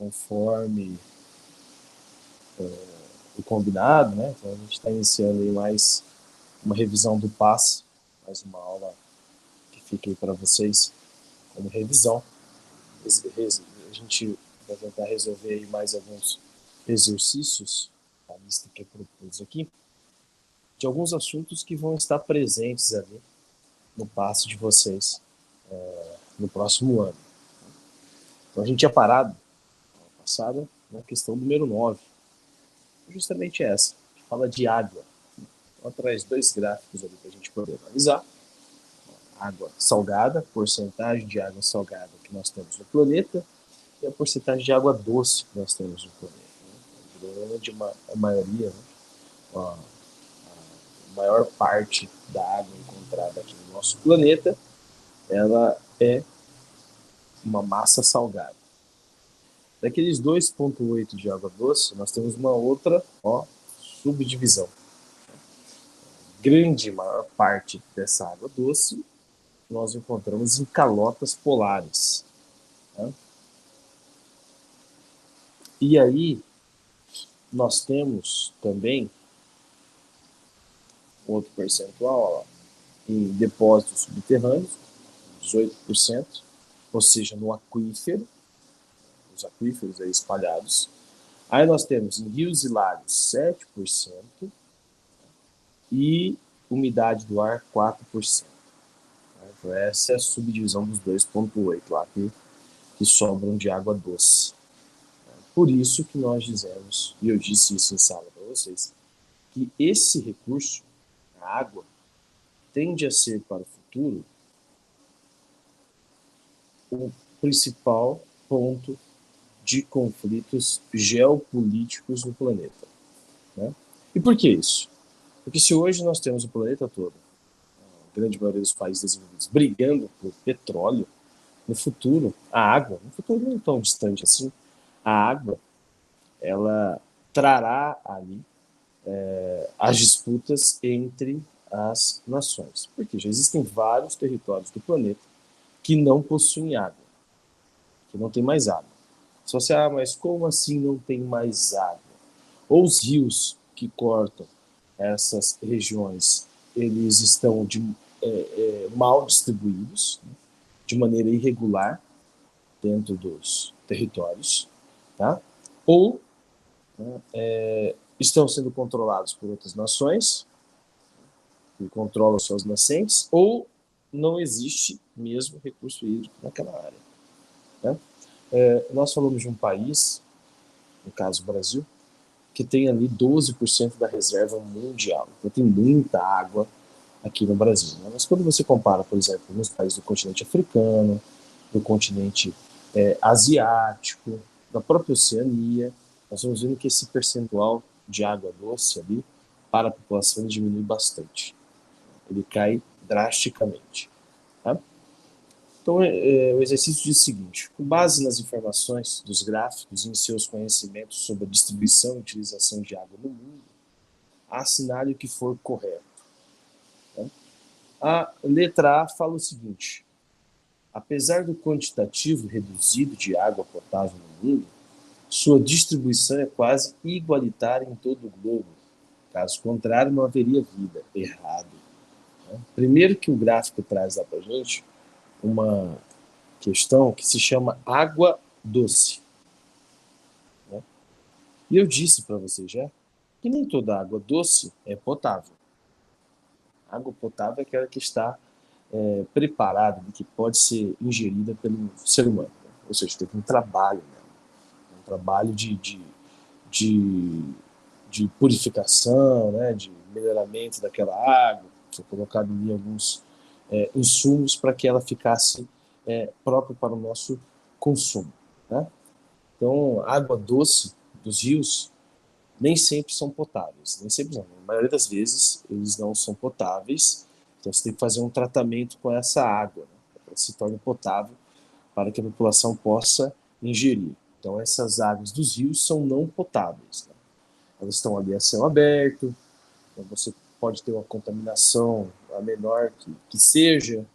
conforme o combinado, né? Então a gente está iniciando aí mais uma revisão do passe, mais uma aula que fica aí para vocês como revisão. A gente vai tentar resolver aí mais alguns exercícios, a lista que eu propus aqui, de alguns assuntos que vão estar presentes ali no passe de vocês no próximo ano. Então a gente tinha parado, na passada, na questão número 9, justamente essa, que fala de água. Então traz dois gráficos ali para a gente poder analisar. Água salgada, porcentagem de água salgada que nós temos no planeta, e a porcentagem de água doce que nós temos no planeta. Né? A grande maioria, né? A maior parte da água encontrada aqui no nosso planeta, ela é uma massa salgada. Daqueles 2,8 de água doce, nós temos uma outra subdivisão. Grande maior parte dessa água doce nós encontramos em calotas polares. Né? E aí nós temos também outro percentual em depósitos subterrâneos, 18%, ou seja, no aquífero, os aquíferos aí espalhados. Aí nós temos em rios e lagos 7% e umidade do ar 4%. Então essa é a subdivisão dos 2,8 lá que sobram de água doce. Por isso que nós dizemos, e eu disse isso em sala para vocês, que esse recurso, a água, tende a ser para o futuro o principal ponto de conflitos geopolíticos no planeta. Né? E por que isso? Porque se hoje nós temos o planeta todo, a grande maioria dos países desenvolvidos, brigando por petróleo, no futuro, a água, no futuro não tão distante assim, a água, ela trará ali as disputas entre as nações. Porque já existem vários territórios do planeta que não possuem água, que não tem mais água. Só se, mas como assim não tem mais água? Ou os rios que cortam essas regiões, eles estão mal distribuídos, de maneira irregular, dentro dos territórios, tá? Ou estão sendo controlados por outras nações, que controlam suas nascentes, ou não existe mesmo recurso hídrico naquela área. Né? Nós falamos de um país, no caso o Brasil, que tem ali 12% da reserva mundial. Então tem muita água aqui no Brasil. Né? Mas quando você compara, por exemplo, nos países do continente africano, do continente asiático, da própria Oceania, nós vamos vendo que esse percentual de água doce ali para a população diminui bastante. Ele cai drasticamente. Tá? Então, o exercício diz o seguinte: com base nas informações dos gráficos e em seus conhecimentos sobre a distribuição e utilização de água no mundo, assinale o que for correto. Tá? A letra A fala o seguinte: apesar do quantitativo reduzido de água potável no mundo, sua distribuição é quase igualitária em todo o globo. Caso contrário, não haveria vida. Errado. Né? Primeiro que o gráfico traz lá para a gente uma questão que se chama água doce. Né? E eu disse para você já que nem toda água doce é potável. A água potável é aquela que está preparada, que pode ser ingerida pelo ser humano. Né? Ou seja, teve um trabalho, né? Um trabalho de purificação, né? De melhoramento daquela água, foi colocado ali alguns insumos para que ela ficasse própria para o nosso consumo. Né? Então, a água doce dos rios nem sempre são potáveis, nem sempre não. Na maioria das vezes, eles não são potáveis, então você tem que fazer um tratamento com essa água, né, para que ela se torne potável, para que a população possa ingerir. Então, essas águas dos rios são não potáveis. Né? Elas estão ali a céu aberto, então você pode ter uma contaminação, a menor que seja,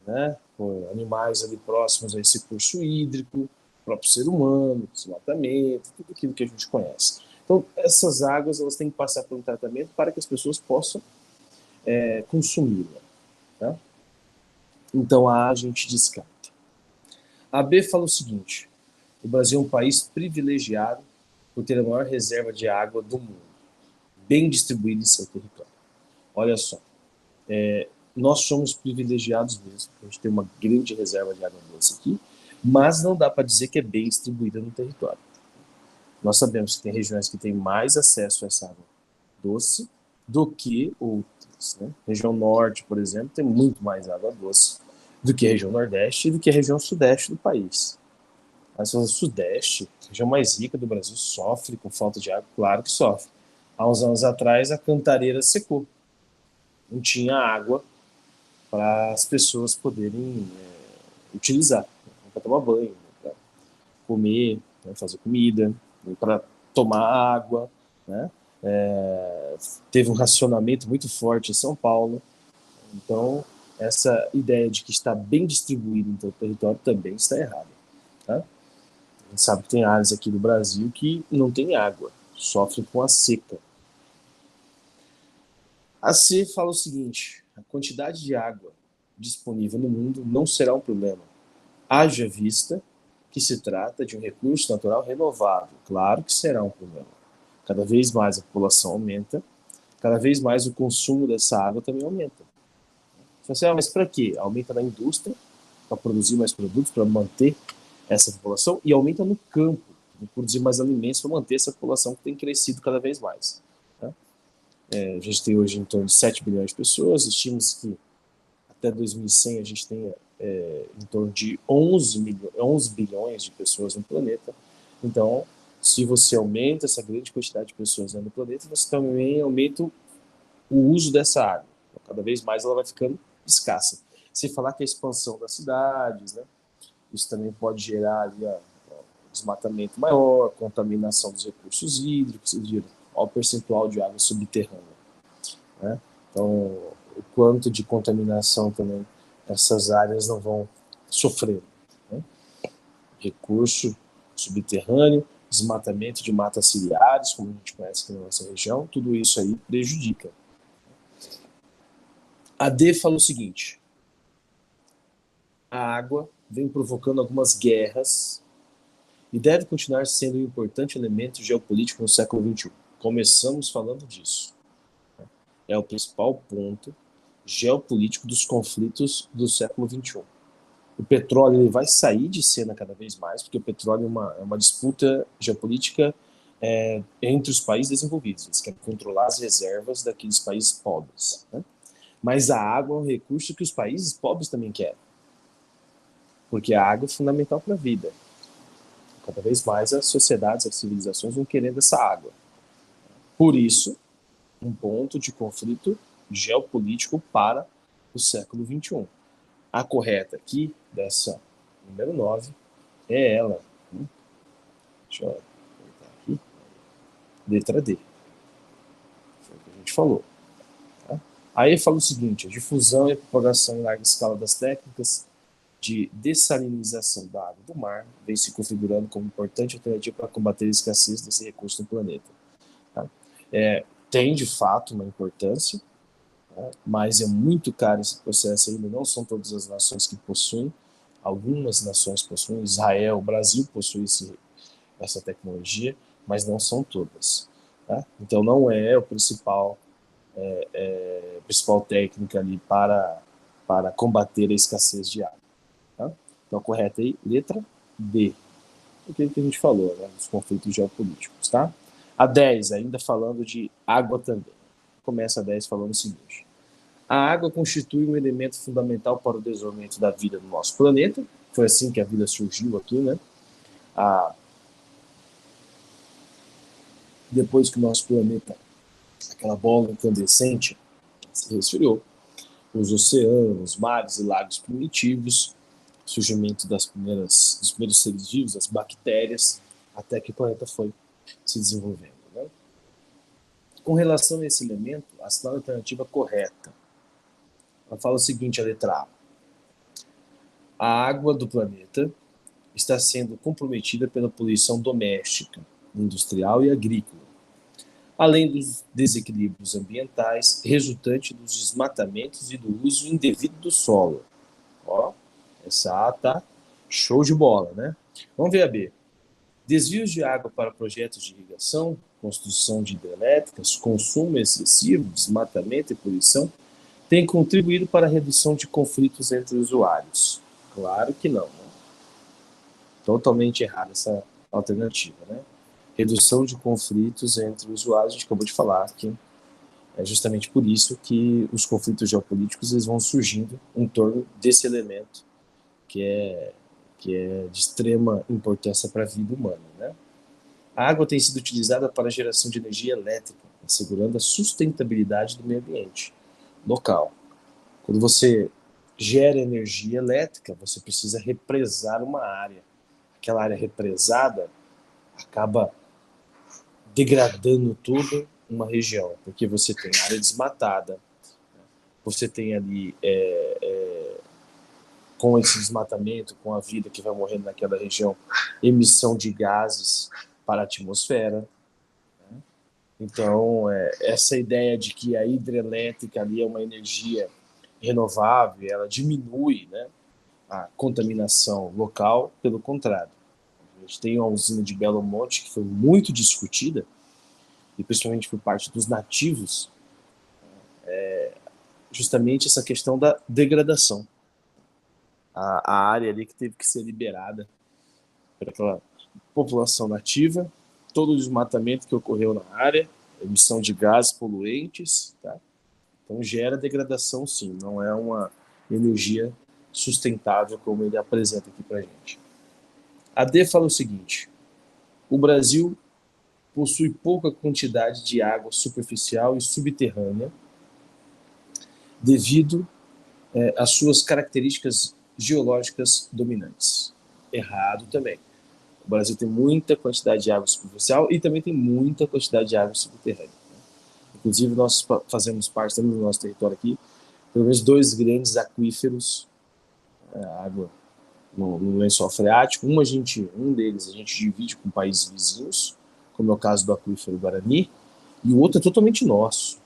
né, por animais ali próximos a esse curso hídrico, próprio ser humano, desmatamento, tudo aquilo que a gente conhece. Então, essas águas elas têm que passar por um tratamento para que as pessoas possam consumi-la. Tá? Então, a gente descarta. A B fala o seguinte: o Brasil é um país privilegiado por ter a maior reserva de água do mundo, bem distribuída em seu território. Olha só, nós somos privilegiados mesmo, a gente tem uma grande reserva de água doce aqui, mas não dá para dizer que é bem distribuída no território. Nós sabemos que tem regiões que têm mais acesso a essa água doce do que outras. Né? Região norte, por exemplo, tem muito mais água doce do que a região nordeste e do que a região sudeste do país. A região sudeste, a região mais rica do Brasil, sofre com falta de água? Claro que sofre. Há uns anos atrás, a cantareira secou. Não tinha água para as pessoas poderem utilizar, para tomar banho, para comer, fazer comida, para tomar água. Né? Teve um racionamento muito forte em São Paulo. Então, essa ideia de que está bem distribuído em todo o território também está errada. Tá? A gente sabe que tem áreas aqui do Brasil que não tem água, sofrem com a seca. A C fala o seguinte: a quantidade de água disponível no mundo não será um problema, haja vista que se trata de um recurso natural renovável. Claro que será um problema. Cada vez mais a população aumenta, cada vez mais o consumo dessa água também aumenta. Mas para quê? Aumenta na indústria, para produzir mais produtos, para manter essa população, e aumenta no campo, para produzir mais alimentos, para manter essa população que tem crescido cada vez mais. Tá? A gente tem hoje em torno de 7 bilhões de pessoas, estima-se que até 2100 a gente tenha em torno de 11 bilhões de pessoas no planeta. Então, se você aumenta essa grande quantidade de pessoas no planeta, você também aumenta o uso dessa água. Então, cada vez mais ela vai ficando escassa. Sem falar que a expansão das cidades, né? Isso também pode gerar ali desmatamento maior, contaminação dos recursos hídricos, ao percentual de água subterrânea. Né? Então, o quanto de contaminação também essas áreas não vão sofrer. Né? Recurso subterrâneo, desmatamento de matas ciliares, como a gente conhece aqui na nossa região, tudo isso aí prejudica. A D fala o seguinte: a água vem provocando algumas guerras e deve continuar sendo um importante elemento geopolítico no século XXI. Começamos falando disso. É o principal ponto geopolítico dos conflitos do século XXI. O petróleo ele vai sair de cena cada vez mais, porque o petróleo é uma disputa geopolítica entre os países desenvolvidos. Eles querem controlar as reservas daqueles países pobres. Né? Mas a água é um recurso que os países pobres também querem, porque a água é fundamental para a vida. Cada vez mais as sociedades, as civilizações vão querendo essa água. Por isso, um ponto de conflito geopolítico para o século XXI. A correta aqui, dessa número 9, é ela. Deixa eu apertar aqui. Letra D. Foi o que a gente falou. Tá? Aí fala o seguinte: a difusão e a propagação em larga escala das técnicas de dessalinização da água do mar vem se configurando como importante alternativa para combater a escassez desse recurso no planeta. Tá? Tem, de fato, uma importância, né? Mas é muito caro esse processo ainda. Não são todas as nações que possuem. Algumas nações possuem. Israel, o Brasil possui essa tecnologia, mas não são todas. Tá? Então, não é o principal técnica ali para combater a escassez de água. Tá? Então, a correta aí, letra D. O que a gente falou, né, dos conflitos geopolíticos. Tá? A 10, ainda falando de água também. Começa a 10 falando o seguinte: a água constitui um elemento fundamental para o desenvolvimento da vida no nosso planeta. Foi assim que a vida surgiu aqui, né? Depois que o nosso planeta, aquela bola incandescente, se resfriou, os oceanos, mares e lagos primitivos, surgimento dos primeiros seres vivos, as bactérias, até que o planeta foi se desenvolvendo. Né? Com relação a esse elemento, assinala a alternativa correta. Ela fala o seguinte, a letra A: a água do planeta está sendo comprometida pela poluição doméstica, industrial e agrícola, além dos desequilíbrios ambientais resultantes dos desmatamentos e do uso indevido do solo. Ó, essa A tá show de bola, né? Vamos ver a B. Desvios de água para projetos de irrigação, construção de hidrelétricas, consumo excessivo, desmatamento e poluição têm contribuído para a redução de conflitos entre usuários. Claro que não, né? Totalmente errada essa alternativa, né? Redução de conflitos entre usuários, a gente acabou de falar que é justamente por isso que os conflitos geopolíticos eles vão surgindo em torno desse elemento que é de extrema importância para a vida humana, né? A água tem sido utilizada para a geração de energia elétrica, assegurando a sustentabilidade do meio ambiente local. Quando você gera energia elétrica, você precisa represar uma área. Aquela área represada acaba degradando toda uma região, porque você tem área desmatada, você tem ali, com esse desmatamento, com a vida que vai morrendo naquela região, emissão de gases para a atmosfera. Então, essa ideia de que a hidrelétrica ali é uma energia renovável, ela diminui, né, a contaminação local, pelo contrário. A gente tem uma usina de Belo Monte que foi muito discutida, e principalmente por parte dos nativos, justamente essa questão da degradação. A área ali que teve que ser liberada pela população nativa, todo o desmatamento que ocorreu na área, emissão de gases poluentes, tá? Então gera degradação sim, não é uma energia sustentável como ele apresenta aqui para a gente. A D fala o seguinte: o Brasil possui pouca quantidade de água superficial e subterrânea devido às suas características geológicas dominantes. Errado também. O Brasil tem muita quantidade de água superficial e também tem muita quantidade de água subterrânea. Inclusive, nós fazemos parte também do nosso território aqui, pelo menos 2 grandes aquíferos, água no lençol freático. Um deles a gente divide com países vizinhos, como é o caso do aquífero Guarani, e o outro é totalmente nosso,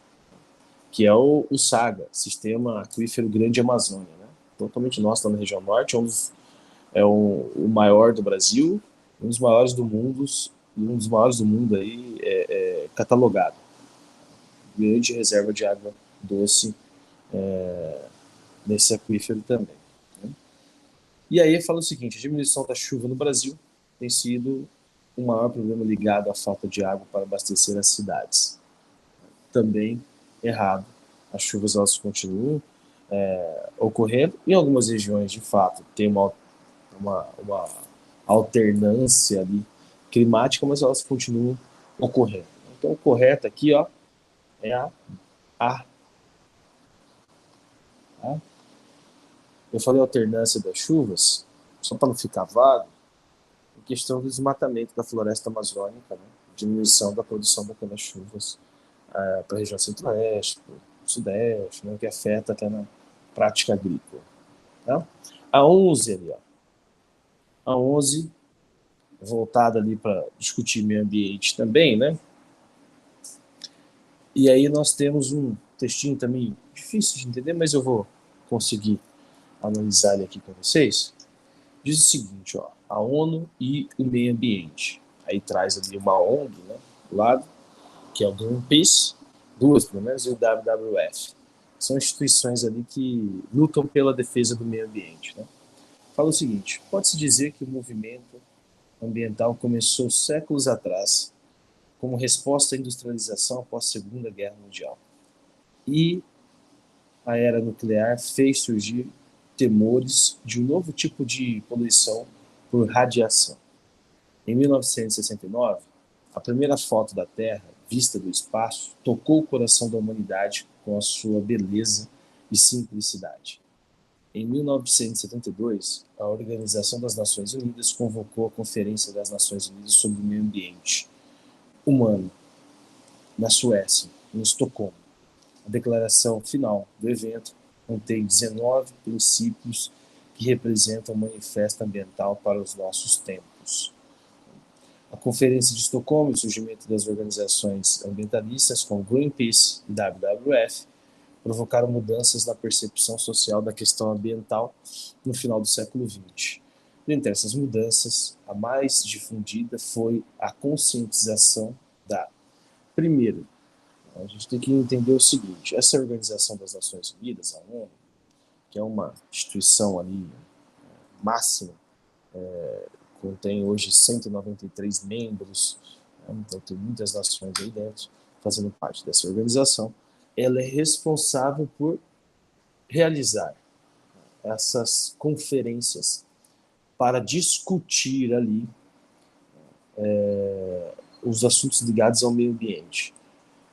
que é o SAGA, Sistema Aquífero Grande Amazônia, né? Totalmente nosso, está na região norte, o maior do Brasil, um dos maiores do mundo aí catalogado. Grande reserva de água doce nesse aquífero também, né? E aí fala o seguinte: a diminuição da chuva no Brasil tem sido o maior problema ligado à falta de água para abastecer as cidades. Também errado. As chuvas elas continuam ocorrendo. Em algumas regiões, de fato, tem uma alternância ali climática, mas elas continuam ocorrendo. Então, o correto aqui, ó, é a A. Tá? Eu falei alternância das chuvas, só para não ficar vago, em questão do desmatamento da floresta amazônica, né? Diminuição da produção daquelas chuvas para a região centro-oeste, sudeste, né? Que afeta até na prática agrícola. Tá? A 11 ali, ó. A 11, voltada ali para discutir meio ambiente também, né? E aí nós temos um textinho também difícil de entender, mas eu vou conseguir analisar ele aqui com vocês. Diz o seguinte, ó: a ONU e o meio ambiente. Aí traz ali uma ONG, né, do lado, que é o Greenpeace, 2 pelo menos, e o WWF. São instituições ali que lutam pela defesa do meio ambiente, né? Fala o seguinte: pode-se dizer que o movimento ambiental começou séculos atrás, como resposta à industrialização após a Segunda Guerra Mundial. E a era nuclear fez surgir temores de um novo tipo de poluição por radiação. Em 1969, a primeira foto da Terra, vista do espaço, tocou o coração da humanidade com a sua beleza e simplicidade. Em 1972, a Organização das Nações Unidas convocou a Conferência das Nações Unidas sobre o Meio Ambiente Humano, na Suécia, em Estocolmo. A declaração final do evento contém 19 princípios que representa um manifesto ambiental para os nossos tempos. A Conferência de Estocolmo e o surgimento das organizações ambientalistas como Greenpeace e WWF provocaram mudanças na percepção social da questão ambiental no final do século XX. Dentre essas mudanças, a mais difundida foi a conscientização da... Primeiro, a gente tem que entender o seguinte: essa Organização das Nações Unidas, a ONU, que é uma instituição ali máxima, contém hoje 193 membros, né? Então tem muitas nações aí dentro fazendo parte dessa organização. Ela é responsável por realizar essas conferências para discutir ali os assuntos ligados ao meio ambiente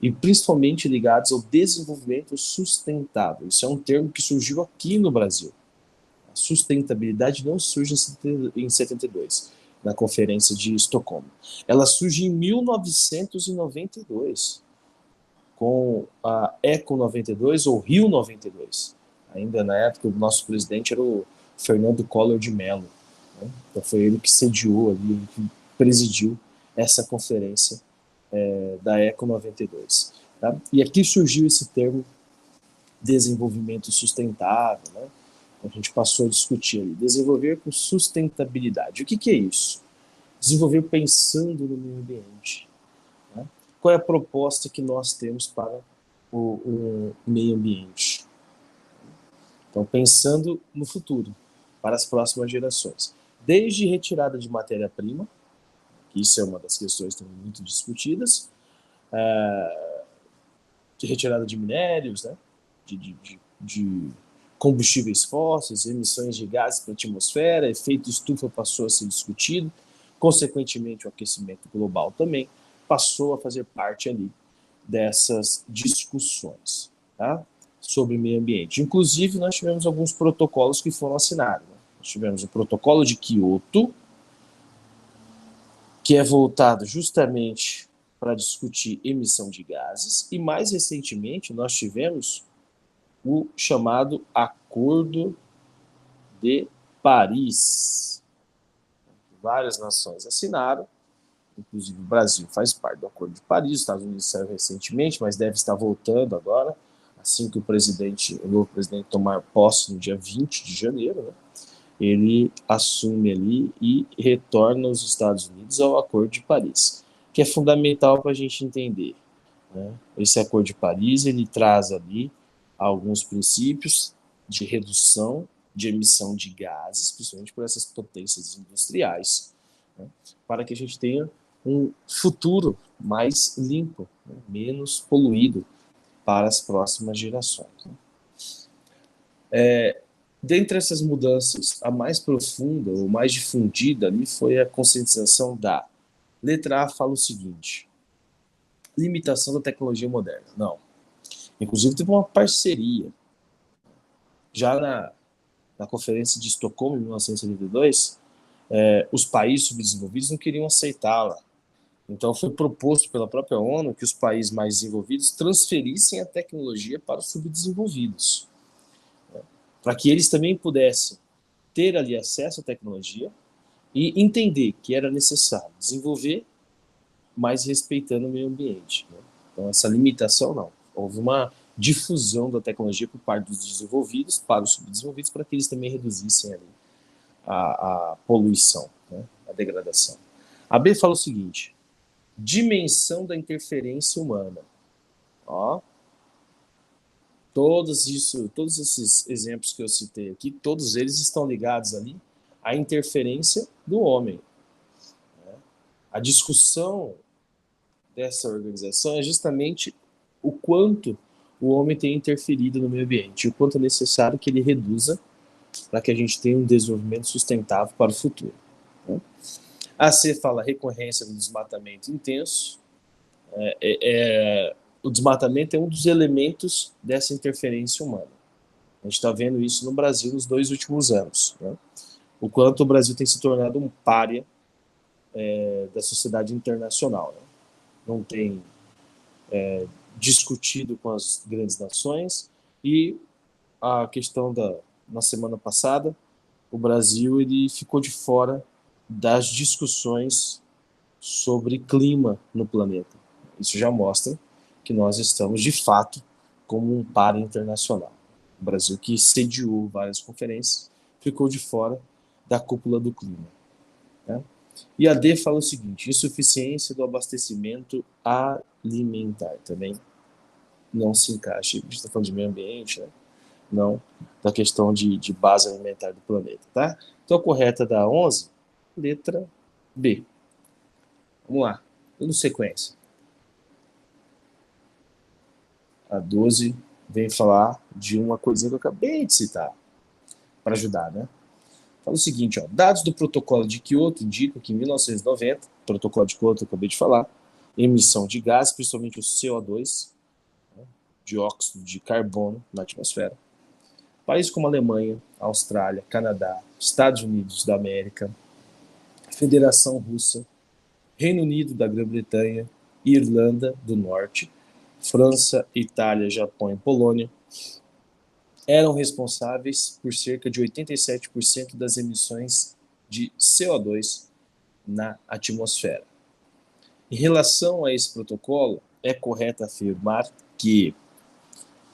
e principalmente ligados ao desenvolvimento sustentável. Isso é um termo que surgiu aqui no Brasil. A sustentabilidade não surge em 72, na Conferência de Estocolmo. Ela surge em 1992, com a Eco 92 ou Rio 92. Ainda na época, o nosso presidente era o Fernando Collor de Mello, né? Então foi ele que sediou ali, que presidiu essa conferência da Eco 92. Tá? E aqui surgiu esse termo desenvolvimento sustentável, né? A gente passou a discutir ali, desenvolver com sustentabilidade. O que é isso? Desenvolver pensando no meio ambiente. Né? Qual é a proposta que nós temos para o meio ambiente? Então, pensando no futuro, para as próximas gerações. Desde retirada de matéria-prima, que isso é uma das questões também muito discutidas, de retirada de minérios, né? de combustíveis fósseis, emissões de gases para a atmosfera, efeito estufa passou a ser discutido, consequentemente o aquecimento global também passou a fazer parte ali dessas discussões, tá? Sobre meio ambiente. Inclusive, nós tivemos alguns protocolos que foram assinados. Né? Nós tivemos o protocolo de Kyoto, que é voltado justamente para discutir emissão de gases, e mais recentemente nós tivemos o chamado Acordo de Paris. Várias nações assinaram, inclusive o Brasil faz parte do Acordo de Paris, os Estados Unidos saiu recentemente, mas deve estar voltando agora, assim que o novo presidente tomar posse no dia 20 de janeiro, né? Ele assume ali e retorna aos Estados Unidos ao Acordo de Paris, que é fundamental para a gente entender. Né? Esse Acordo de Paris, ele traz ali alguns princípios de redução de emissão de gases, principalmente por essas potências industriais, né? Para que a gente tenha um futuro mais limpo, né? Menos poluído para as próximas gerações. Né? Dentre essas mudanças, a mais profunda ou mais difundida ali foi a conscientização da letra A fala o seguinte: limitação da tecnologia moderna. Não. Inclusive teve uma parceria. Já na Conferência de Estocolmo, em 1972, os países subdesenvolvidos não queriam aceitá-la. Então foi proposto pela própria ONU que os países mais desenvolvidos transferissem a tecnologia para os subdesenvolvidos, né? Para que eles também pudessem ter ali acesso à tecnologia e entender que era necessário desenvolver, mas respeitando o meio ambiente. Né? Então essa limitação não. Houve uma difusão da tecnologia por parte dos desenvolvidos para os subdesenvolvidos para que eles também reduzissem ali a poluição, né? A degradação. A B fala o seguinte: dimensão da interferência humana. Ó, todos esses exemplos que eu citei aqui, todos eles estão ligados ali à interferência do homem. Né? A discussão dessa organização é justamente o quanto o homem tem interferido no meio ambiente, o quanto é necessário que ele reduza para que a gente tenha um desenvolvimento sustentável para o futuro. Né? A C fala recorrência do desmatamento intenso. O desmatamento é um dos elementos dessa interferência humana. A gente está vendo isso no Brasil nos 2 últimos anos. Né? O quanto o Brasil tem se tornado um pária da sociedade internacional. Né? Não tem discutido com as grandes nações, e a questão na semana passada, o Brasil ele ficou de fora das discussões sobre clima no planeta. Isso já mostra que nós estamos, de fato, como um par internacional. O Brasil, que sediou várias conferências, ficou de fora da cúpula do clima. Né? E a D fala o seguinte: insuficiência do abastecimento alimentar. Também não se encaixa, a gente está falando de meio ambiente, né? Não da questão de base alimentar do planeta. Tá? Então, a correta da 11, letra B. Vamos lá, dando sequência. A 12 vem falar de uma coisinha que eu acabei de citar, para ajudar, né? Fala o seguinte, ó, dados do protocolo de Kyoto indicam que em 1990, protocolo de Kyoto, eu acabei de falar, emissão de gás, principalmente o CO2, né, dióxido de carbono na atmosfera. Países como Alemanha, Austrália, Canadá, Estados Unidos da América, Federação Russa, Reino Unido da Grã-Bretanha, Irlanda do Norte, França, Itália, Japão e Polônia eram responsáveis por cerca de 87% das emissões de CO2 na atmosfera. Em relação a esse protocolo, é correto afirmar que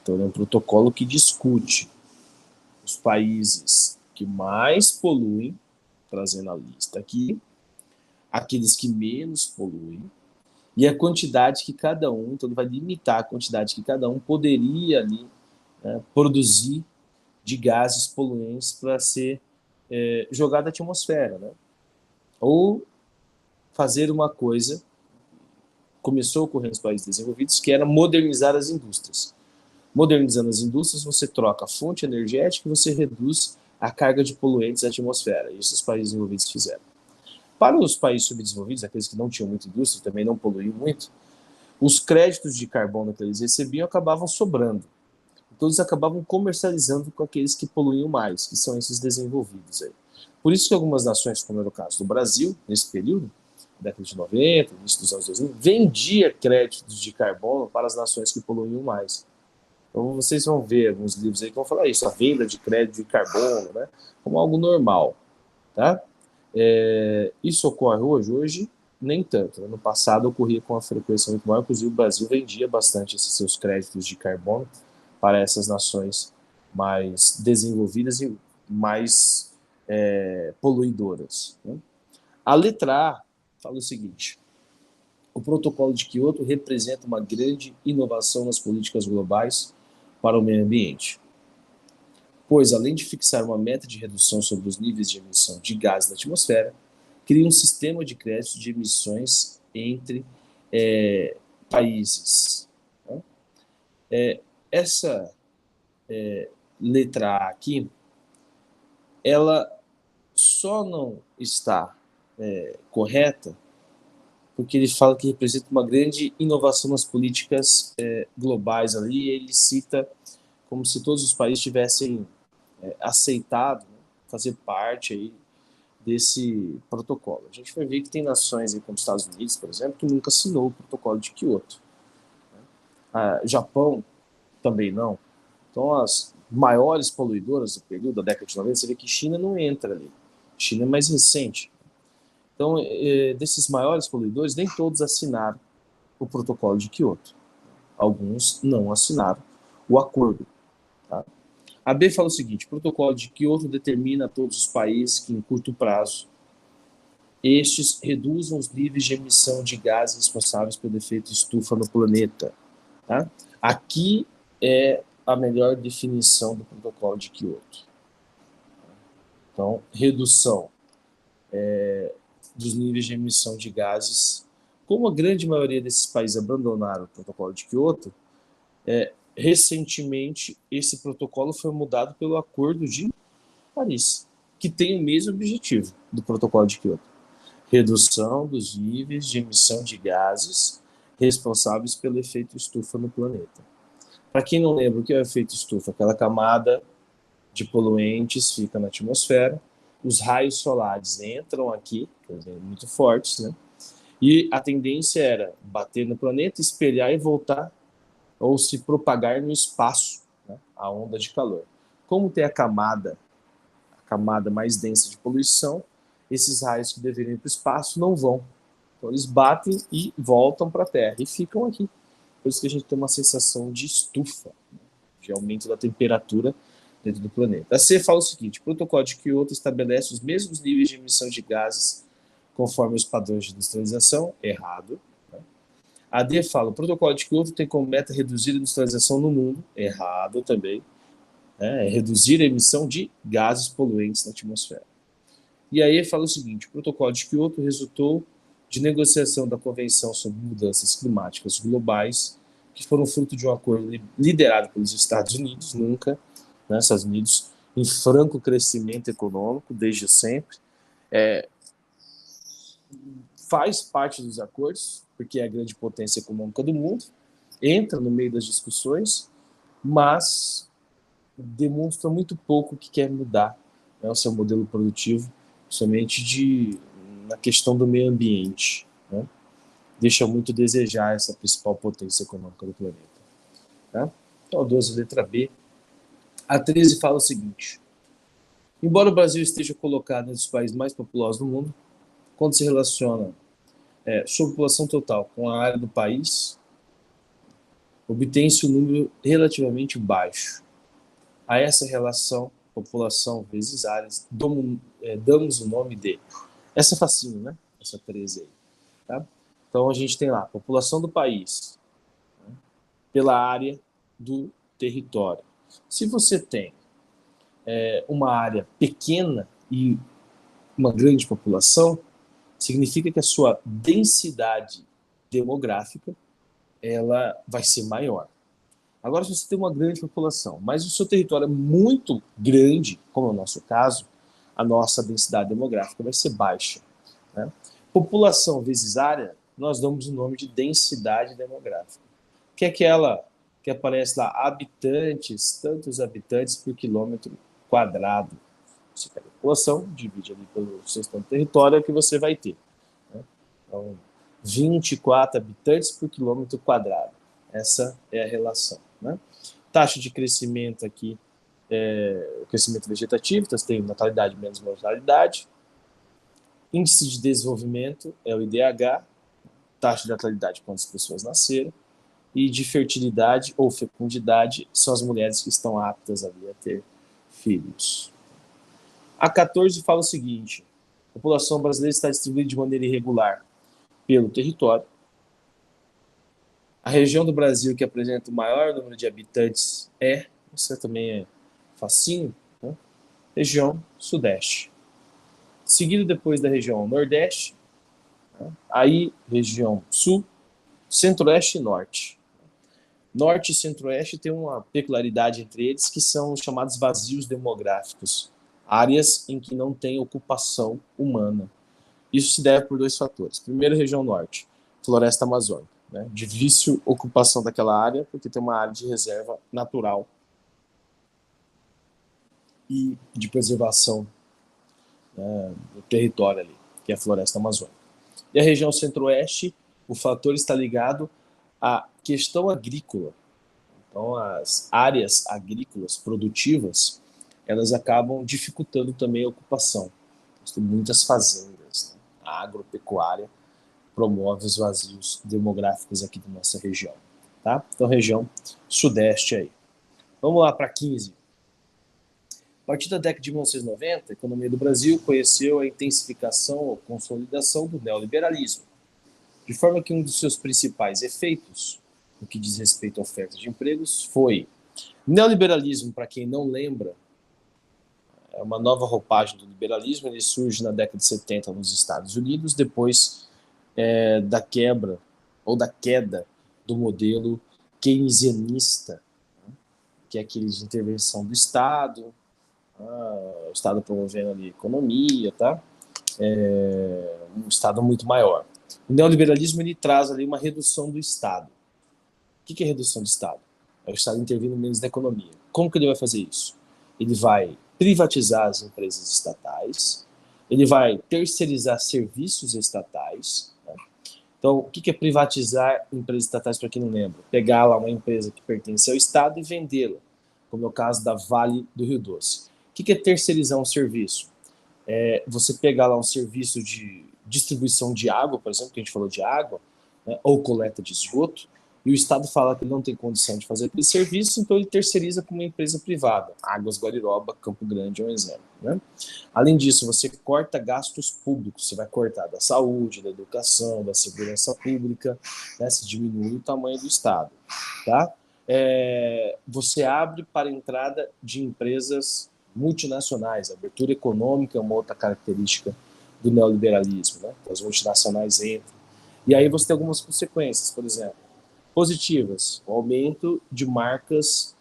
então, é um protocolo que discute os países que mais poluem, trazendo a lista aqui, aqueles que menos poluem, e a quantidade que cada um, então ele vai limitar a quantidade que cada um poderia ali, né, produzir de gases poluentes para ser jogado na atmosfera, né? Ou fazer uma coisa, começou a ocorrer nos países desenvolvidos, que era modernizar as indústrias. Modernizando as indústrias, você troca a fonte energética e você reduz a carga de poluentes na atmosfera. Isso os países desenvolvidos fizeram. Para os países subdesenvolvidos, aqueles que não tinham muita indústria, também não poluíam muito, os créditos de carbono que eles recebiam acabavam sobrando. Então eles acabavam comercializando com aqueles que poluíam mais, que são esses desenvolvidos aí. Por isso que algumas nações, como era o caso do Brasil, nesse período, década de 90, início dos anos 2000, vendia créditos de carbono para as nações que poluíam mais. Então vocês vão ver alguns livros aí que vão falar isso, a venda de crédito de carbono, né, como algo normal. Tá? Isso ocorre hoje? Hoje, nem tanto. No passado ocorria com uma frequência muito maior, inclusive o Brasil vendia bastante esses seus créditos de carbono para essas nações mais desenvolvidas e mais poluidoras. Né? A letra A fala o seguinte: o protocolo de Kyoto representa uma grande inovação nas políticas globais para o meio ambiente, pois, além de fixar uma meta de redução sobre os níveis de emissão de gases na atmosfera, cria um sistema de crédito de emissões entre países. Né? Essa letra A aqui, ela só não está correta porque ele fala que representa uma grande inovação nas políticas globais ali, e ele cita como se todos os países tivessem aceitado, né, fazer parte aí desse protocolo. A gente vai ver que tem nações aí, como os Estados Unidos, por exemplo, que nunca assinou o protocolo de Kyoto. Japão também não. Então, as maiores poluidoras do período da década de 90, você vê que China não entra ali. China é mais recente. Então, desses maiores poluidores, nem todos assinaram o protocolo de Kyoto. Alguns não assinaram o acordo. Tá? A B fala o seguinte: o protocolo de Kyoto determina a todos os países que, em curto prazo, estes reduzam os níveis de emissão de gases responsáveis pelo efeito estufa no planeta. Tá? Aqui é a melhor definição do protocolo de Kyoto. Então, redução dos níveis de emissão de gases. Como a grande maioria desses países abandonaram o protocolo de Kyoto, recentemente esse protocolo foi mudado pelo Acordo de Paris, que tem o mesmo objetivo do protocolo de Kyoto: redução dos níveis de emissão de gases responsáveis pelo efeito estufa no planeta. Para quem não lembra o que é o efeito estufa, aquela camada de poluentes fica na atmosfera, os raios solares entram aqui, muito fortes, né? E a tendência era bater no planeta, espelhar e voltar, ou se propagar no espaço, né? A onda de calor. Como tem a camada mais densa de poluição, esses raios que deveriam ir para o espaço não vão. Então eles batem e voltam para a Terra e ficam aqui. Por isso que a gente tem uma sensação de estufa, de aumento da temperatura dentro do planeta. A C fala o seguinte: o protocolo de Kyoto estabelece os mesmos níveis de emissão de gases conforme os padrões de industrialização. Errado. A D fala: o protocolo de Kyoto tem como meta reduzir a industrialização no mundo. Errado também. É reduzir a emissão de gases poluentes na atmosfera. E aí fala o seguinte: o protocolo de Kyoto resultou de negociação da Convenção sobre Mudanças Climáticas Globais, que foram fruto de um acordo liderado pelos Estados Unidos, nunca, né, Estados Unidos em franco crescimento econômico desde sempre, faz parte dos acordos, porque é a grande potência econômica do mundo, entra no meio das discussões, mas demonstra muito pouco que quer mudar, né, o seu modelo produtivo, somente na questão do meio ambiente, né? Deixa muito a desejar essa principal potência econômica do planeta. Tá? Então, a 12, letra B. A 13 fala o seguinte: embora o Brasil esteja colocado entre os países mais populosos do mundo, quando se relaciona sua população total com a área do país, obtém-se um número relativamente baixo. A essa relação, população vezes áreas, damos o nome de... Essa é facinho, né? Essa 13 aí. Tá? Então, a gente tem lá a população do país, né, pela área do território. Se você tem uma área pequena e uma grande população, significa que a sua densidade demográfica ela vai ser maior. Agora, se você tem uma grande população, mas o seu território é muito grande, como é o nosso caso, a nossa densidade demográfica vai ser baixa. Né? População vezes área, nós damos o nome de densidade demográfica, que é aquela que aparece lá, habitantes, tantos habitantes por quilômetro quadrado. Você pega a população, divide ali pelo seu território, é o que você vai ter. Né? Então, 24 habitantes por quilômetro quadrado. Essa é a relação. Né? Taxa de crescimento aqui, o crescimento vegetativo, então você tem natalidade menos mortalidade. Índice de desenvolvimento é o IDH, taxa de natalidade, quantas pessoas nasceram. E de fertilidade ou fecundidade são as mulheres que estão aptas ali a ter filhos. A 14 fala o seguinte: a população brasileira está distribuída de maneira irregular pelo território. A região do Brasil que apresenta o maior número de habitantes isso também é facinho, né? Região Sudeste. Seguido depois da região Nordeste, né? Aí região Sul, Centro-Oeste e Norte. Norte e Centro-Oeste tem uma peculiaridade entre eles, que são os chamados vazios demográficos, áreas em que não tem ocupação humana. Isso se deve por dois fatores. Primeiro, região Norte, floresta amazônica. Né? Difícil ocupação daquela área, porque tem uma área de reserva natural e de preservação, né, do território ali, que é a floresta amazônica. E a região Centro-Oeste, o fator está ligado à questão agrícola. Então, as áreas agrícolas produtivas, elas acabam dificultando também a ocupação. Tem muitas fazendas, né? A agropecuária promove os vazios demográficos aqui da nossa região. Tá? Então, região Sudeste aí. Vamos lá para 15. A partir da década de 1990, a economia do Brasil conheceu a intensificação ou consolidação do neoliberalismo, de forma que um dos seus principais efeitos, no que diz respeito à oferta de empregos, foi neoliberalismo. Para quem não lembra, é uma nova roupagem do liberalismo. Ele surge na década de 70 nos Estados Unidos, depois da quebra ou da queda do modelo keynesianista, né? Que é aquele de intervenção do Estado, o Estado promovendo ali economia, tá? Um Estado muito maior. O neoliberalismo ele traz ali uma redução do Estado. O que é redução do Estado? É o Estado intervindo menos na economia. Como que ele vai fazer isso? Ele vai privatizar as empresas estatais, ele vai terceirizar serviços estatais. Né? Então, o que é privatizar empresas estatais, para quem não lembra? Pegar lá uma empresa que pertence ao Estado e vendê-la, como é o caso da Vale do Rio Doce. que é terceirizar um serviço? É você pegar lá um serviço de distribuição de água, por exemplo, que a gente falou de água, né, ou coleta de esgoto, e o Estado fala que não tem condição de fazer aquele serviço, então ele terceiriza para uma empresa privada. Águas Guariroba, Campo Grande é um exemplo. Né? Além disso, você corta gastos públicos, você vai cortar da saúde, da educação, da segurança pública, né? Se diminui o tamanho do Estado. Tá? Você abre para a entrada de empresas multinacionais. A abertura econômica é uma outra característica do neoliberalismo. Né? As multinacionais entram. E aí você tem algumas consequências, por exemplo, positivas, o aumento de marcas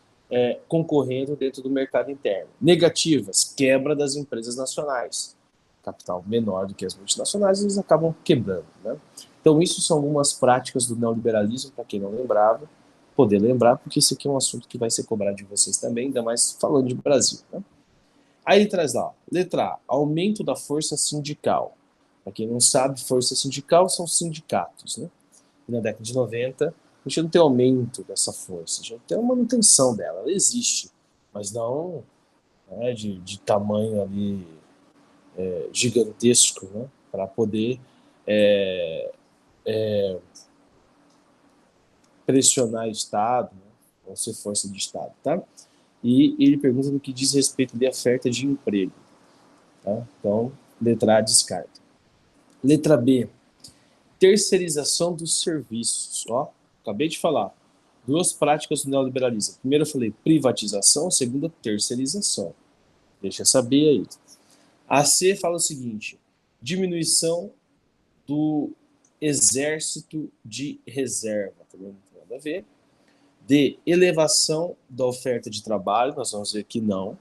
concorrendo dentro do mercado interno. Negativas, quebra das empresas nacionais. Capital menor do que as multinacionais, eles acabam quebrando. Né? Então, isso são algumas práticas do neoliberalismo, para quem não lembrava, poder lembrar, porque esse aqui é um assunto que vai ser cobrado de vocês também, ainda mais falando de Brasil. Né? Aí ele traz lá, letra A, aumento da força sindical. Para quem não sabe, força sindical são sindicatos. Né? E na década de 90, a gente não tem aumento dessa força, a gente tem uma manutenção dela, ela existe, mas não de tamanho ali gigantesco, né, para poder pressionar o Estado, né, ou ser força de Estado. Tá? E ele pergunta no que diz respeito de oferta de emprego. Tá? Então, letra A descarta. Letra B, terceirização dos serviços. Ó, acabei de falar. Duas práticas do neoliberalismo. Primeiro eu falei privatização, segunda terceirização. Deixa eu saber aí. A C fala o seguinte, diminuição do exército de reserva. Também não tem nada a ver. D, elevação da oferta de trabalho. Nós vamos ver que não.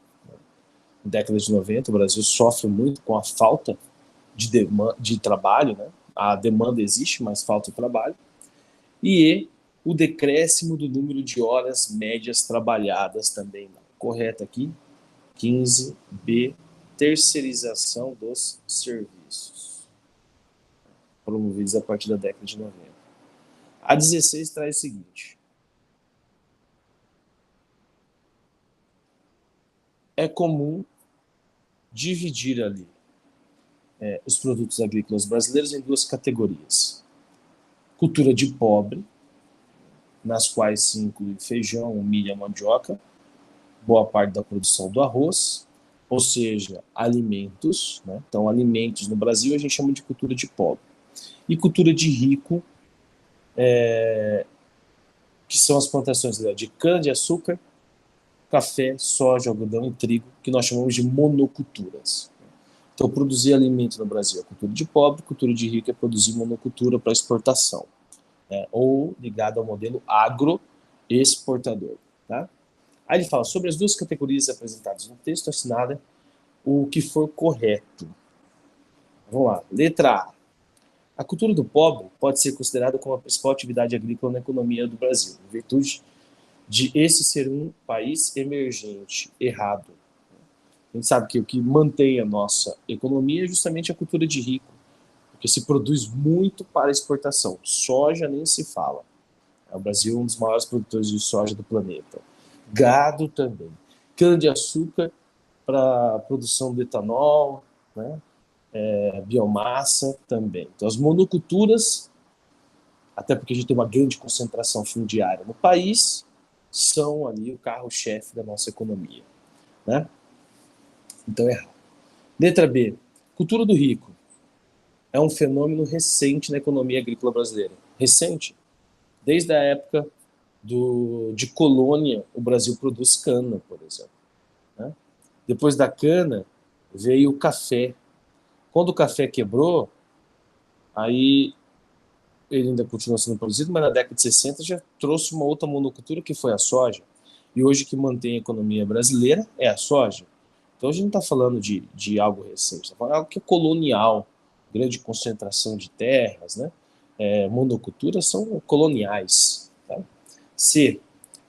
Na década de 90, o Brasil sofre muito com a falta de trabalho. Né? A demanda existe, mas falta de trabalho. E o decréscimo do número de horas médias trabalhadas também não. Correto aqui. 15B, terceirização dos serviços, promovidos a partir da década de 90. A 16 traz o seguinte. É comum dividir ali os produtos agrícolas brasileiros em duas categorias. Cultura de pobre, nas quais se inclui feijão, milho e mandioca, boa parte da produção do arroz, ou seja, alimentos. Né? Então, alimentos no Brasil a gente chama de cultura de pobre. E cultura de rico, que são as plantações de cana-de-açúcar, café, soja, algodão e trigo, que nós chamamos de monoculturas. Então, produzir alimento no Brasil é cultura de pobre, cultura de rico é produzir monocultura para exportação, né? Ou ligado ao modelo agroexportador. Tá? Aí ele fala sobre as duas categorias apresentadas no texto, assinada o que for correto. Vamos lá. Letra A. A cultura do pobre pode ser considerada como a principal atividade agrícola na economia do Brasil, em virtude de esse ser um país emergente. Errado. A gente sabe que o que mantém a nossa economia é justamente a cultura de rico, porque se produz muito para exportação. Soja nem se fala. O Brasil é um dos maiores produtores de soja do planeta. Gado também. Cana-de-açúcar para produção de etanol, né? Biomassa também. Então, as monoculturas, até porque a gente tem uma grande concentração fundiária no país, são ali o carro-chefe da nossa economia. Né? Então, é errado. Letra B. Cultura do rico. É um fenômeno recente na economia agrícola brasileira. Recente. Desde a época de colônia, o Brasil produz cana, por exemplo. Né? Depois da cana, veio o café. Quando o café quebrou, aí ele ainda continua sendo produzido, mas na década de 60 já trouxe uma outra monocultura que foi a soja. E hoje que mantém a economia brasileira é a soja. Então a gente não está falando de algo recente, está falando de algo que é colonial, grande concentração de terras, né? Monoculturas são coloniais. Tá? C.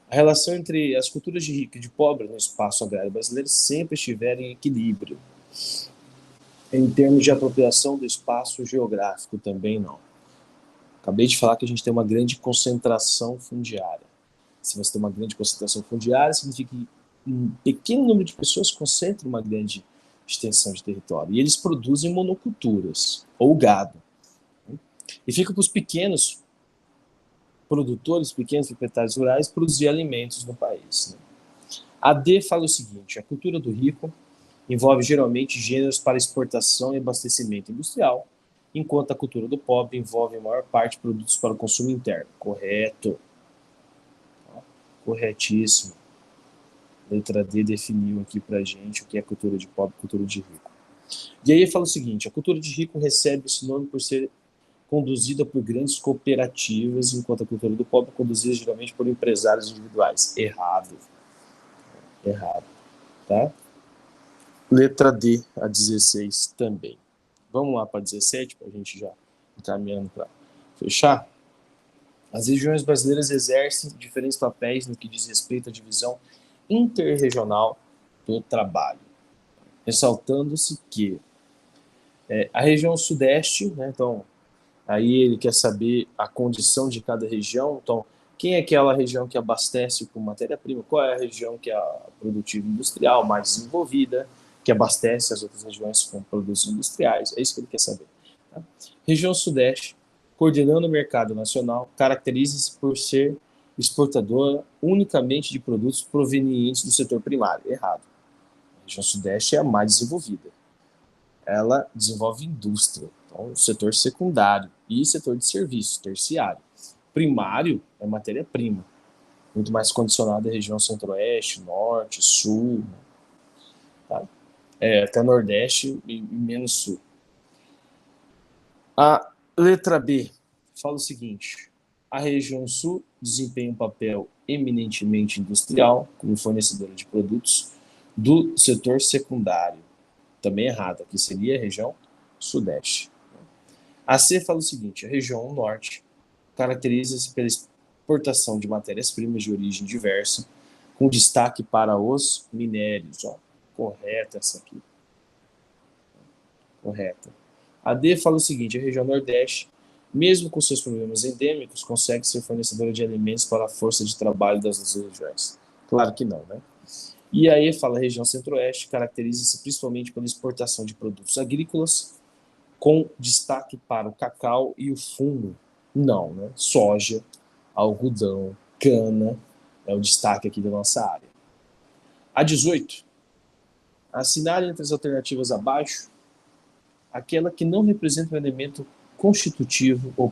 A relação entre as culturas de rico e de pobre no espaço agrário brasileiro sempre estiver em equilíbrio. Em termos de apropriação do espaço geográfico, também não. Acabei de falar que a gente tem uma grande concentração fundiária. Se você tem uma grande concentração fundiária, significa que um pequeno número de pessoas concentra uma grande extensão de território. E eles produzem monoculturas, ou gado. E fica para os pequenos produtores, pequenos proprietários rurais, produzir alimentos no país. Né? A D fala o seguinte: a cultura do rico envolve geralmente gêneros para exportação e abastecimento industrial, enquanto a cultura do pobre envolve, em maior parte, produtos para o consumo interno. Correto. Corretíssimo. Letra D definiu aqui pra gente o que é cultura de pobre e cultura de rico. E aí ele fala o seguinte: a cultura de rico recebe esse nome por ser conduzida por grandes cooperativas, enquanto a cultura do pobre é conduzida geralmente por empresários individuais. Errado. Errado. Tá? Letra D, a 16 também. Vamos lá para 17, para a gente já encaminhando para fechar. As regiões brasileiras exercem diferentes papéis no que diz respeito à divisão interregional do trabalho, ressaltando-se que a região sudeste, né, então, aí ele quer saber a condição de cada região, então, quem é aquela região que abastece com matéria-prima, qual é a região que é a produtiva industrial mais desenvolvida, que abastece as outras regiões com produtos industriais, é isso que ele quer saber. Tá? Região sudeste, coordenando o mercado nacional, caracteriza-se por ser exportadora unicamente de produtos provenientes do setor primário. Errado. A região sudeste é a mais desenvolvida. Ela desenvolve indústria, então setor secundário e setor de serviços, terciário. Primário é matéria-prima, muito mais condicionada à região centro-oeste, norte, sul, tá? Até nordeste e menos sul. A letra B fala o seguinte: a região sul desempenha um papel eminentemente industrial, como fornecedora de produtos do setor secundário. Também errado, aqui seria a região sudeste. A C fala o seguinte: a região norte caracteriza-se pela exportação de matérias-primas de origem diversa, com destaque para os minérios. Ó, correta essa aqui. Correta. A D fala o seguinte: a região nordeste, mesmo com seus problemas endêmicos, consegue ser fornecedora de alimentos para a força de trabalho das outras regiões. Claro que não, né? E aí fala a região centro-oeste, caracteriza-se principalmente pela exportação de produtos agrícolas, com destaque para o cacau e o fumo. Não, né? Soja, algodão, cana, é o destaque aqui da nossa área. A 18. Assinale entre as alternativas abaixo aquela que não representa um elemento constitutivo ou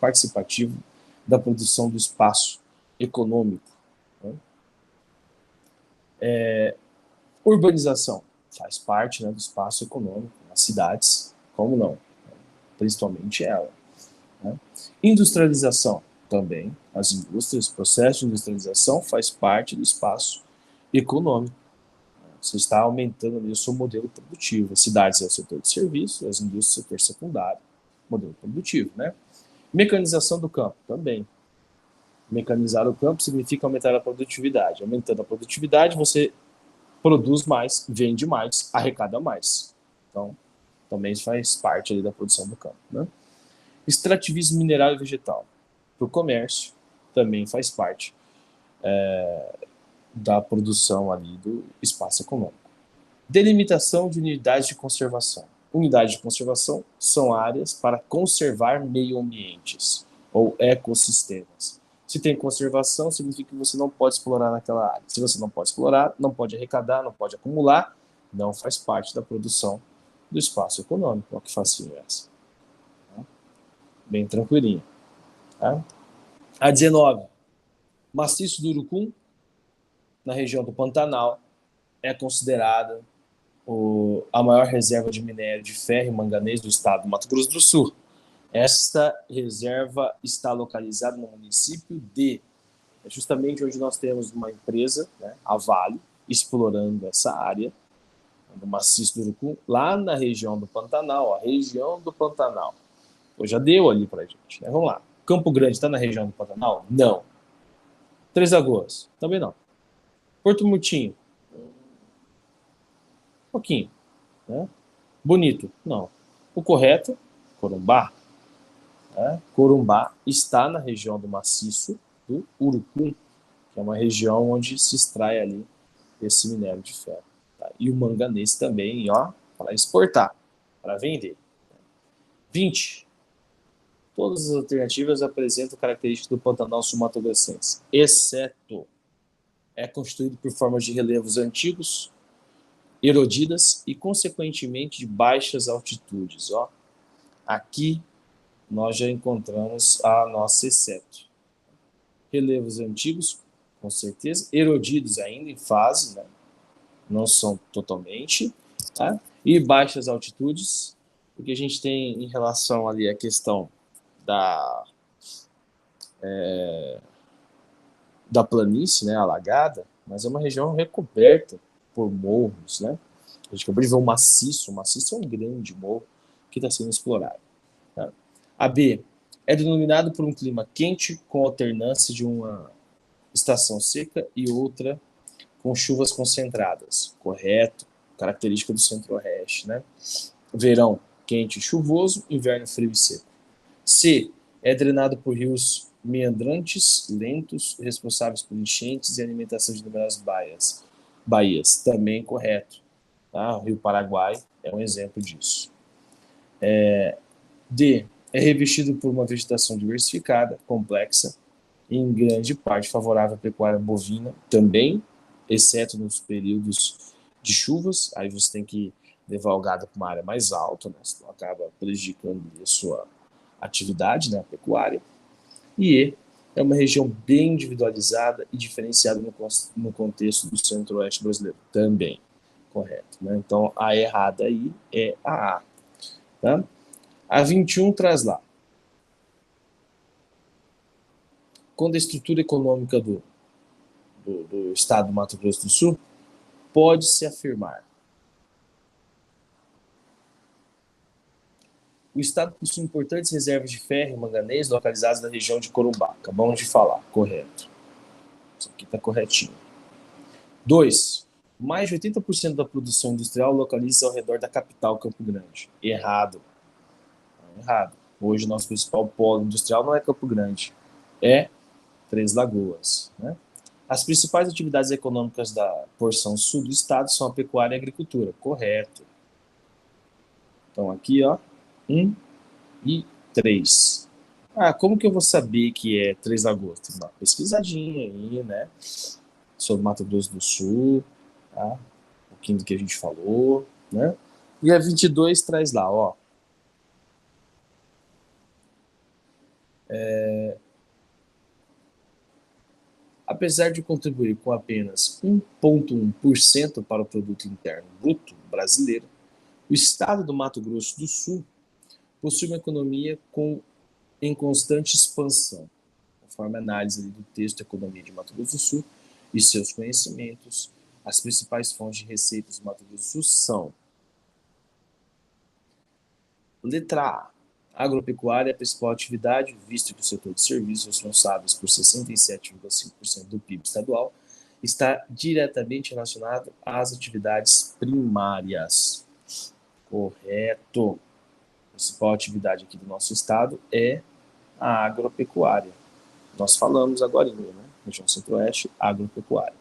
participativo da produção do espaço econômico. Né? Urbanização faz parte, né, do espaço econômico, as cidades, como não? Principalmente ela. Né? Industrialização também, as indústrias, o processo de industrialização faz parte do espaço econômico. Você está aumentando ali o seu modelo produtivo. As cidades é o setor de serviço, as indústrias é o setor secundário, modelo produtivo, né? Mecanização do campo também. Mecanizar o campo significa aumentar a produtividade. Aumentando a produtividade, você produz mais, vende mais, arrecada mais. Então, também faz parte ali da produção do campo, né? Extrativismo mineral e vegetal. Para o comércio, também faz parte da produção ali do espaço econômico. Delimitação de unidades de conservação. Unidades de conservação são áreas para conservar meio ambientes ou ecossistemas. Se tem conservação, significa que você não pode explorar naquela área. Se você não pode explorar, não pode arrecadar, não pode acumular, não faz parte da produção do espaço econômico. Olha que facinho essa. Bem tranquilinho. Tá? A 19. Maciço do Urucum, na região do Pantanal, é considerada a maior reserva de minério de ferro e manganês do estado do Mato Grosso do Sul. Esta reserva está localizada no município de... É justamente onde nós temos uma empresa, né, a Vale, explorando essa área do maciço do Urucum, lá na região do Pantanal, a região do Pantanal. Pô, já deu ali pra gente, né? Vamos lá. Campo Grande está na região do Pantanal? Não. Três Lagoas? Também não. Porto Murtinho? Um pouquinho. Né? Bonito? Não. O correto, Corumbá. Né? Corumbá está na região do maciço do Urucum, que é uma região onde se extrai ali esse minério de ferro. Tá? E o manganês também, ó, para exportar, para vender. 20. Todas as alternativas apresentam características do Pantanal sul-mato-grossense, exceto é constituído por formas de relevos antigos, erodidas e, consequentemente, de baixas altitudes. Ó. Aqui nós já encontramos a nossa exceto. Relevos antigos, com certeza, erodidos ainda em fase, né? Não são totalmente, tá? E baixas altitudes, porque a gente tem em relação ali a questão da planície, né, alagada, mas é uma região recoberta por morros, né? A gente acabou de ver um maciço é um grande morro que está sendo explorado. Tá? A B é denominado por um clima quente com alternância de uma estação seca e outra com chuvas concentradas, correto? Característica do centro-oeste, né? Verão quente e chuvoso, inverno frio e seco. C é drenado por rios meandrantes, lentos, responsáveis por enchentes e alimentação de numerosas baías, também correto. Tá? O Rio Paraguai é um exemplo disso. D é revestido por uma vegetação diversificada, complexa, e em grande parte favorável à pecuária bovina, também, exceto nos períodos de chuvas, aí você tem que levar o gado para uma área mais alta, né? Senão acaba prejudicando a sua atividade, né, a pecuária. E E é uma região bem individualizada e diferenciada no contexto do centro-oeste brasileiro, também, correto. Né? Então, a errada aí é a A. Tá? A 21 traz lá. Quando a estrutura econômica do estado do Mato Grosso do Sul, pode-se afirmar. O estado possui importantes reservas de ferro e manganês localizadas na região de Corumbá. Acabamos de falar, correto. Isso aqui está corretinho. 2. Mais de 80% da produção industrial localiza ao redor da capital, Campo Grande. Errado. Errado. Hoje, nosso principal polo industrial não é Campo Grande, é Três Lagoas. Né? As principais atividades econômicas da porção sul do estado são a pecuária e a agricultura. Correto. Então, aqui, ó, 1 e 3. Ah, como que eu vou saber que é Três Lagoas? Tem uma pesquisadinha aí, né? Sobre Mato Grosso do Sul, tá? Um pouquinho do que a gente falou, né? E a 22 traz lá, ó. Apesar de contribuir com apenas 1,1% para o produto interno bruto brasileiro, o estado do Mato Grosso do Sul possui uma economia em constante expansão, conforme a análise do texto Economia de Mato Grosso do Sul e seus conhecimentos. As principais fontes de receitas do Mato Grosso do Sul são: letra A. Agropecuária é a principal atividade, visto que o setor de serviços, responsáveis por 67,5% do PIB estadual, está diretamente relacionado às atividades primárias. Correto. A principal atividade aqui do nosso estado é a agropecuária. Nós falamos agora, né? Região Centro-Oeste, agropecuária.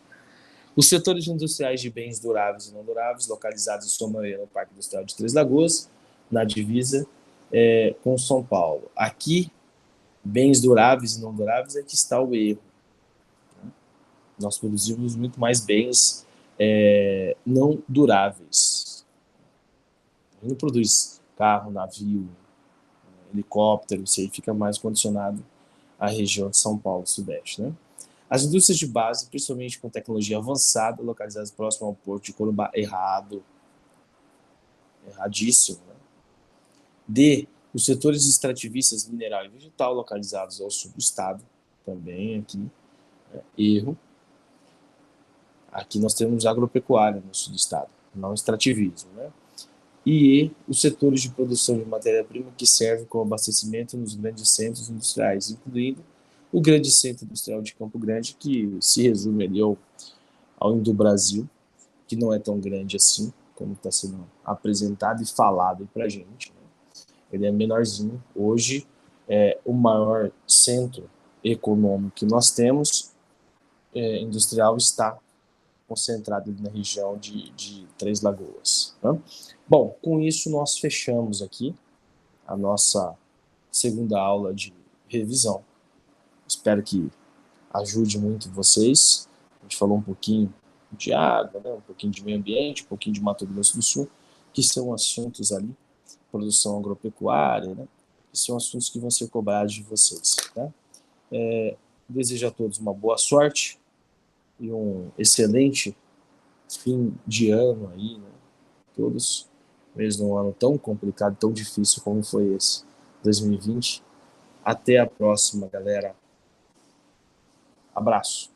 Os setores industriais de bens duráveis e não duráveis, localizados em sua maioria no Parque Industrial de Três Lagoas, na divisa com São Paulo. Aqui, bens duráveis e não duráveis é que está o erro. Nós produzimos muito mais bens não duráveis. A gente não produz carro, navio, helicóptero, isso aí fica mais condicionado à região de São Paulo, Sudeste, né? As indústrias de base, principalmente com tecnologia avançada, localizadas próximo ao porto de Corumbá, errado. Erradíssimo. Né? D. Os setores extrativistas mineral e vegetal, localizados ao sul do estado, também aqui, erro. Aqui nós temos agropecuária no sul do estado, não extrativismo. Né? E os setores de produção de matéria-prima que servem como abastecimento nos grandes centros industriais, incluindo o grande centro industrial de Campo Grande, que se resume ali ao Indo-Brasil, que não é tão grande assim, como está sendo apresentado e falado para a gente. Né? Ele é menorzinho. Hoje, o maior centro econômico que nós temos industrial está concentrado ali na região de Três Lagoas. Né? Bom, com isso nós fechamos aqui a nossa segunda aula de revisão. Espero que ajude muito vocês. A gente falou um pouquinho de água, né? Um pouquinho de meio ambiente, um pouquinho de Mato Grosso do Sul, que são assuntos ali, produção agropecuária, né? Que são assuntos que vão ser cobrados de vocês. Tá? Desejo a todos uma boa sorte e um excelente fim de ano aí, né? Todos, mesmo num ano tão complicado, tão difícil como foi esse 2020. Até a próxima, galera. Abraço.